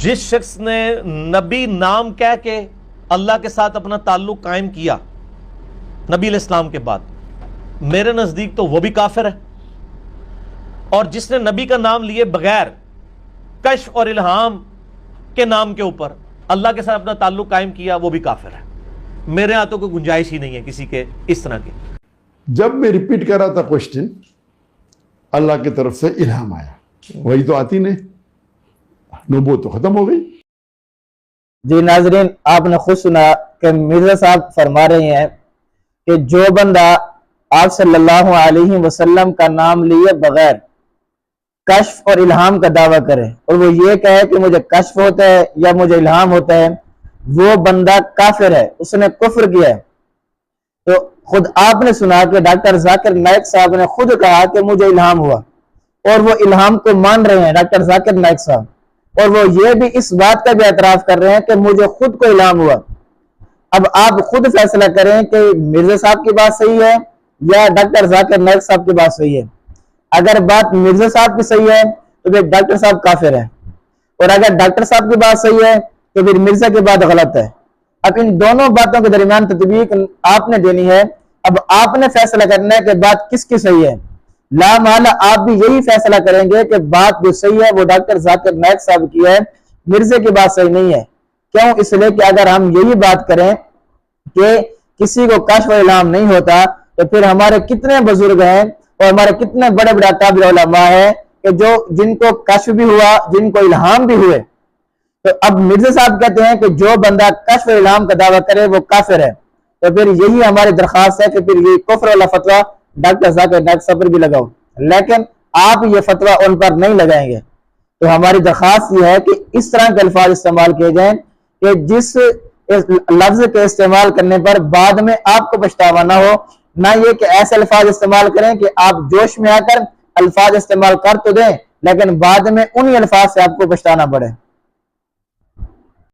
جس شخص نے نبی نام کہہ کے اللہ کے ساتھ اپنا تعلق قائم کیا نبی علیہ السلام کے بعد، میرے نزدیک تو وہ بھی کافر ہے، اور جس نے نبی کا نام لیے بغیر کشف اور الہام کے نام کے اوپر اللہ کے ساتھ اپنا تعلق قائم کیا وہ بھی کافر ہے۔ میرے ہاں تو کوئی گنجائش ہی نہیں ہے کسی کے اس طرح کی۔ جب میں ریپیٹ کر رہا تھا کوشچن، اللہ کی طرف سے الہام آیا، وہی تو آتی نہیں، نبوت تو ختم ہو گئی۔ جی ناظرین، آپ نے خود سنا کہ مرزا صاحب فرما رہے ہیں کہ جو بندہ آپ صلی اللہ علیہ وسلم کا نام لیے بغیر کشف اور الہام کا دعویٰ کرے اور وہ یہ کہے کہ مجھے کشف ہوتا ہے یا مجھے الہام ہوتا ہے، وہ بندہ کافر ہے، اس نے کفر کیا ہے۔ تو خود آپ نے سنا کہ ڈاکٹر ذاکر نائک صاحب نے خود کہا کہ مجھے الہام ہوا، اور وہ الہام کو مان رہے ہیں ڈاکٹر ذاکر نائک صاحب، اور وہ یہ بھی اس بات کا بھی اعتراف کر رہے ہیں کہ مجھے خود کو الہام ہوا۔ اب آپ خود فیصلہ کریں کہ مرزا صاحب کی بات صحیح ہے یا ڈاکٹر ذاکر نائک صاحب کی بات صحیح ہے۔ اگر بات مرزا صاحب کی صحیح ہے تو پھر ڈاکٹر صاحب کافر ہے، اور اگر ڈاکٹر صاحب کی بات صحیح ہے تو پھر مرزا کی بات غلط ہے۔ اب ان دونوں باتوں کے درمیان تطبیق آپ نے دینی ہے۔ اب آپ نے فیصلہ کرنا ہے کہ بات کس کی صحیح ہے۔ لا محالہ آپ بھی یہی فیصلہ کریں گے کہ بات جو صحیح ہے وہ ڈاکٹر ذاکر نائک صاحب کی ہے، مرزا کی بات صحیح نہیں ہے۔ کیوں؟ اس لیے کہ اگر ہم یہی بات کریں کہ کسی کو کشف و الہام نہیں ہوتا تو پھر ہمارے کتنے بزرگ ہیں اور ہمارے کتنے بڑے بڑے اکابر علماء ہیں کہ جن کو کشف بھی ہوا، جن کو الہام بھی ہوئے۔ تو اب مرزا صاحب کہتے ہیں کہ جو بندہ کشف و الہام کا دعویٰ کرے وہ کافر ہے، تو پھر یہی ہماری درخواست ہے کہ پھر یہ کفر والا فتویٰ ڈاکٹر ذاکر نائک صاحب پر بھی لگاؤ، لیکن آپ یہ فتویٰ ان پر نہیں لگائیں گے۔ تو ہماری درخواست یہ ہے کہ اس طرح کے الفاظ استعمال کیے جائیں کہ جس لفظ کے استعمال کرنے پر بعد میں آپ کو پچھتاوا نہ ہو، نہ یہ کہ ایسے الفاظ استعمال کریں کہ آپ جوش میں آ کر الفاظ استعمال کر تو دیں لیکن بعد میں انہی الفاظ سے آپ کو پچھتانا پڑے۔